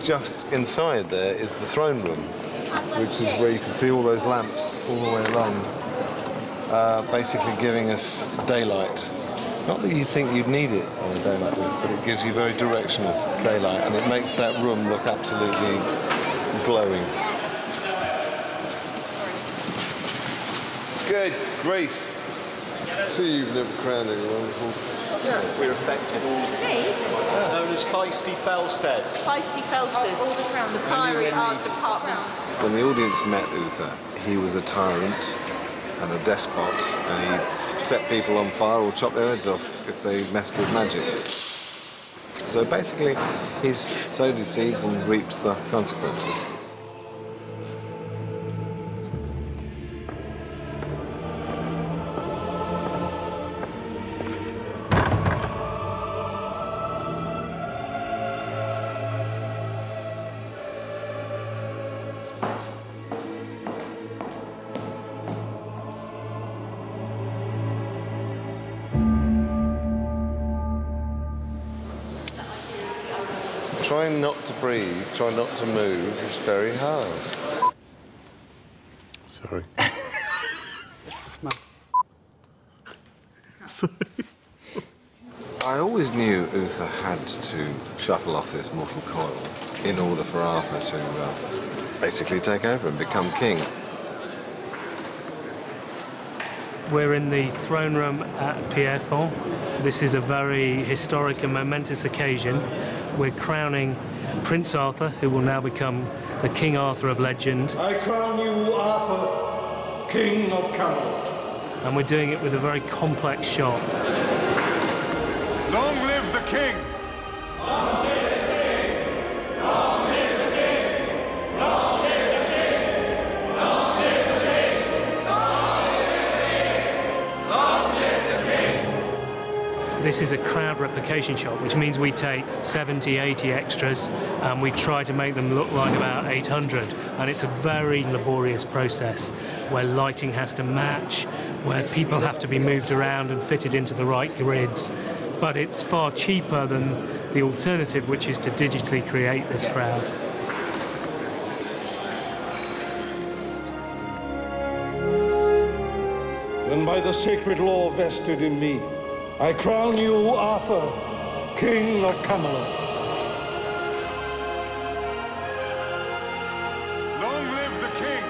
just inside there is the throne room, which is where you can see all those lamps all the way along, basically giving us daylight. Not that you think you'd need it on a day like this, but it gives you very directional daylight, and it makes that room look absolutely glowing. Good grief. See, you've never crowned anyone before. Yeah, we're affected all. Known as Feisty Felstead. Feisty Felstead, the fiery art department. When the audience met Uther, he was a tyrant and a despot, and he set people on fire or chopped their heads off if they messed with magic. So basically, he's sowed his seeds and reaped the consequences. Trying not to breathe, trying not to move is very hard. Sorry. Sorry. I always knew Uther had to shuffle off this mortal coil in order for Arthur to basically take over and become king. We're in the throne room at Pierrefonds. This is a very historic and momentous occasion. We're crowning Prince Arthur, who will now become the King Arthur of legend. I crown you Arthur, King of Camelot. And we're doing it with a very complex shot. Long live the King! Long live the King! Long live the King! Long live the King! Long live the King! Long live the King! This is a crowd replication shot, which means we take 70, 80 extras and we try to make them look like about 800. And it's a very laborious process where lighting has to match, where people have to be moved around and fitted into the right grids. But it's far cheaper than the alternative, which is to digitally create this crowd. And by the sacred law vested in me, I crown you Arthur, King of Camelot. Long live the King!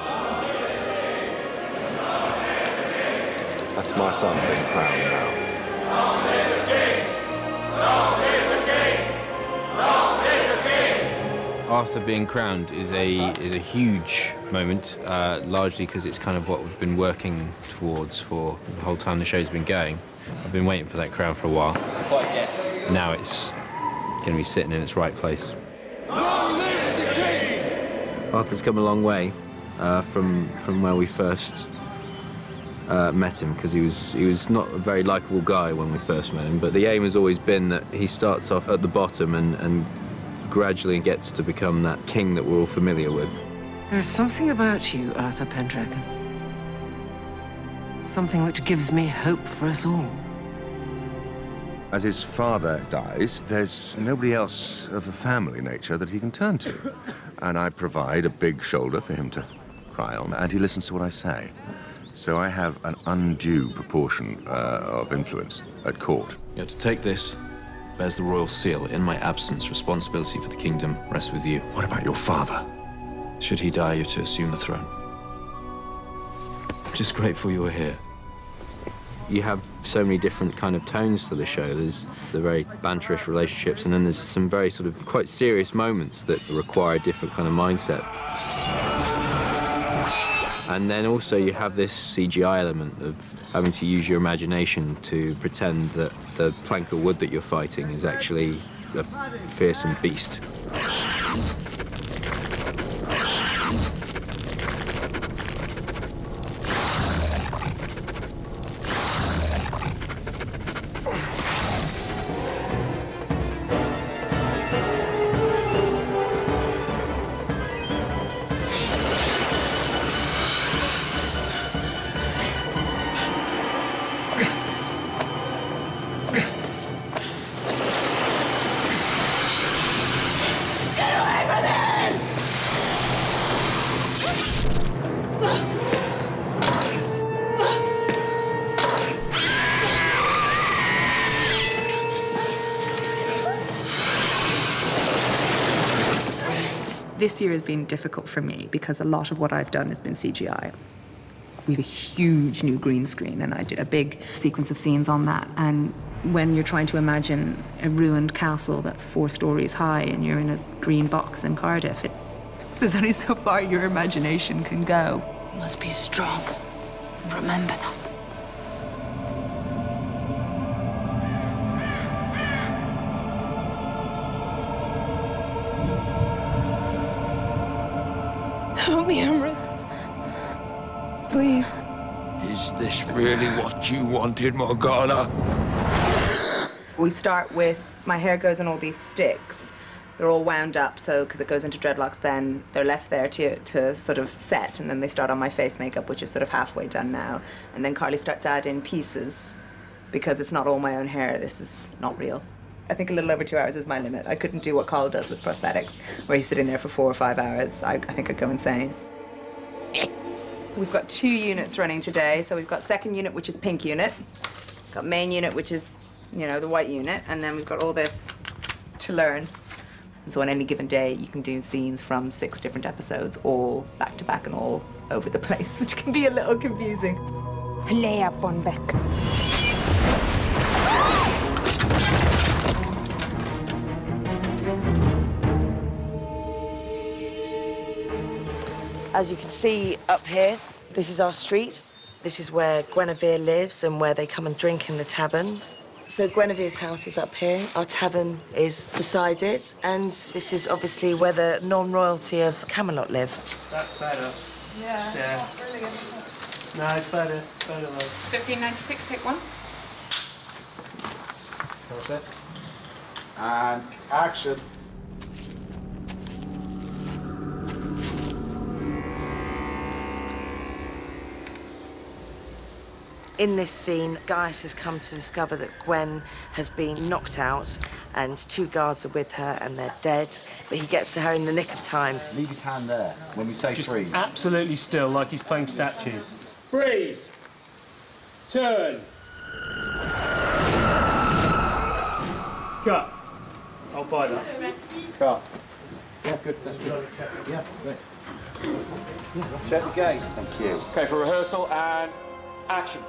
Long live the King! Long live the King! That's my son being crowned now. Long live the King! Long live the King! Long live the King! Arthur being crowned is a huge moment, largely because it's kind of what we've been working towards for the whole time the show's been going. I've been waiting for that crown for a while. Now it's going to be sitting in its right place. Long live the King! Arthur's come a long way from where we first met him, because he was not a very likeable guy when we first met him, but the aim has always been that he starts off at the bottom and gradually gets to become that king that we're all familiar with. There's something about you, Arthur Pendragon. Something which gives me hope for us all. As his father dies, there's nobody else of a family nature that he can turn to. And I provide a big shoulder for him to cry on, and he listens to what I say. So I have an undue proportion of influence at court. You have to take this. Bears the royal seal. In my absence, responsibility for the kingdom rests with you. What about your father? Should he die, you're to assume the throne. I'm just grateful you were here. You have so many different kind of tones to the show. There's the very banterish relationships, and then there's some very sort of quite serious moments that require a different kind of mindset. And then also you have this CGI element of having to use your imagination to pretend that the plank of wood that you're fighting is actually a fearsome beast. This year has been difficult for me because a lot of what I've done has been CGI. We have a huge new green screen, and I did a big sequence of scenes on that. And when you're trying to imagine a ruined castle that's 4 stories high and you're in a green box in Cardiff, there's only so far your imagination can go. You must be strong. Remember that. Help me, Amrith. Please. Is this really what you wanted, Morgana? We start with, my hair goes on all these sticks. They're all wound up, so because it goes into dreadlocks, then they're left there to sort of set, and then they start on my face makeup, which is sort of halfway done now. And then Carly starts adding pieces, because it's not all my own hair. This is not real. I think a little over 2 hours is my limit. I couldn't do what Carl does with prosthetics, where he's sitting there for 4 or 5 hours. I think I'd go insane. We've got 2 units running today. So we've got second unit, which is pink unit. Got main unit, which is, you know, the white unit. And then we've got all this to learn. And so on any given day, you can do scenes from 6 different episodes, all back to back and all over the place, which can be a little confusing. Lay up on Beck. As you can see up here, this is our street. This is where Guinevere lives and where they come and drink in the tavern. So Guinevere's house is up here. Our tavern is beside it. And this is obviously where the non-royalty of Camelot live. That's better. Yeah. Yeah. Oh, brilliant. No, it's better. It's better, love. 1596, take one. That's it. And action. In this scene, Gaius has come to discover that Gwen has been knocked out and 2 guards are with her and they're dead, but he gets to her in the nick of time. Leave his hand there when we say Just freeze. absolutely still, like he's playing statues. Freeze! Turn! Cut. I'll buy that. Cut. Yeah, good. That's good. Yeah, great. Check the gate. Thank you. Okay, for rehearsal and action.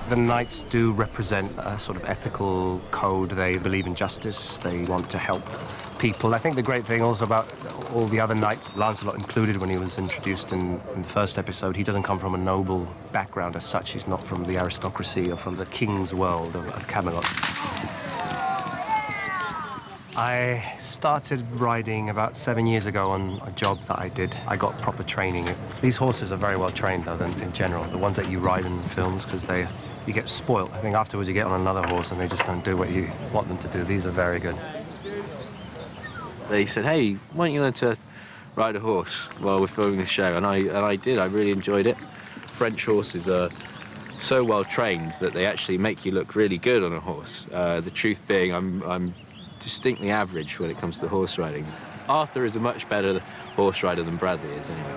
The knights do represent a sort of ethical code. They believe in justice. They want to help people. I think the great thing also about all the other knights, Lancelot included when he was introduced in the first episode, he doesn't come from a noble background as such. He's not from the aristocracy or from the king's world of Camelot. I started riding about 7 years ago on a job that I did. I got proper training. These horses are very well trained, though, in general, the ones that you ride in films, because you get spoilt. I think afterwards you get on another horse and they just don't do what you want them to do. These are very good. They said, hey, why don't you learn to ride a horse while we're filming the show? And I did. I really enjoyed it. French horses are so well trained that they actually make you look really good on a horse. The truth being, I'm distinctly average when it comes to horse riding. Arthur is a much better horse rider than Bradley is, anyway.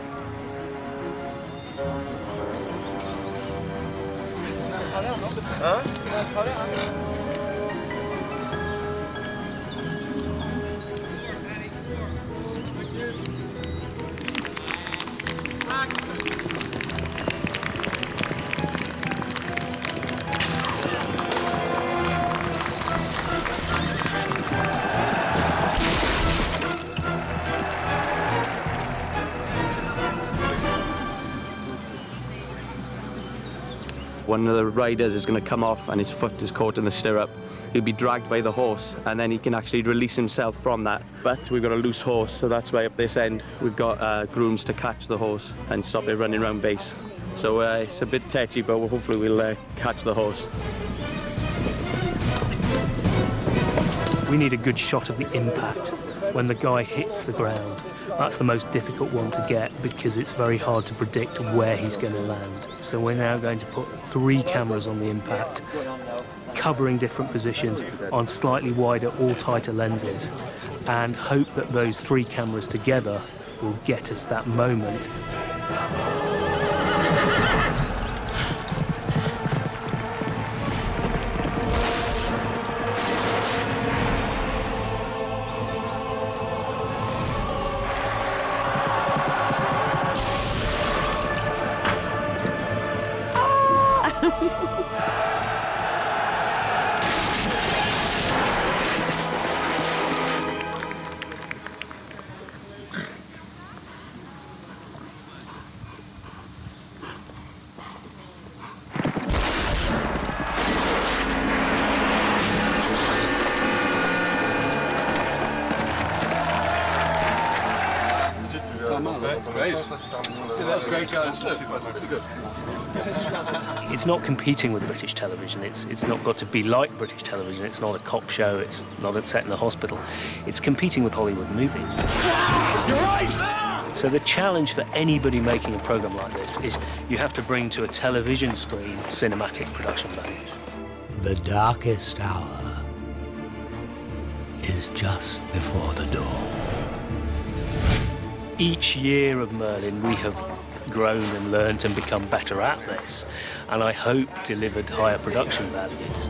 One of the riders is going to come off and his foot is caught in the stirrup. He'll be dragged by the horse and then he can actually release himself from that. But we've got a loose horse, so that's why up this end we've got grooms to catch the horse and stop it running around base. So it's a bit tetchy, but hopefully we'll catch the horse. We need a good shot of the impact when the guy hits the ground. That's the most difficult one to get because it's very hard to predict where he's going to land. So we're now going to put 3 cameras on the impact, covering different positions on slightly wider or tighter lenses, and hope that those 3 cameras together will get us that moment. It's not competing with British television. It's not got to be like British television. It's not a cop show. It's not set in a hospital. It's competing with Hollywood movies. So the challenge for anybody making a program like this is you have to bring to a television screen cinematic production values. The darkest hour is just before the dawn. Each year of Merlin, we have grown and learnt and become better at this, and I hope delivered higher production values.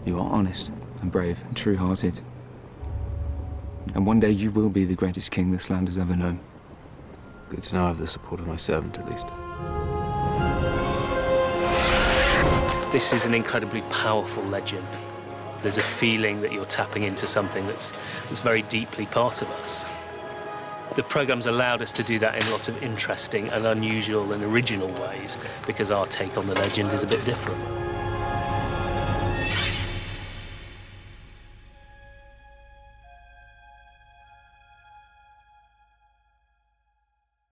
You are honest and brave and true-hearted. And one day you will be the greatest king this land has ever known. Good to know I have the support of my servant, at least. This is an incredibly powerful legend. There's a feeling that you're tapping into something that's very deeply part of us. The program's allowed us to do that in lots of interesting and unusual and original ways because our take on the legend is a bit different.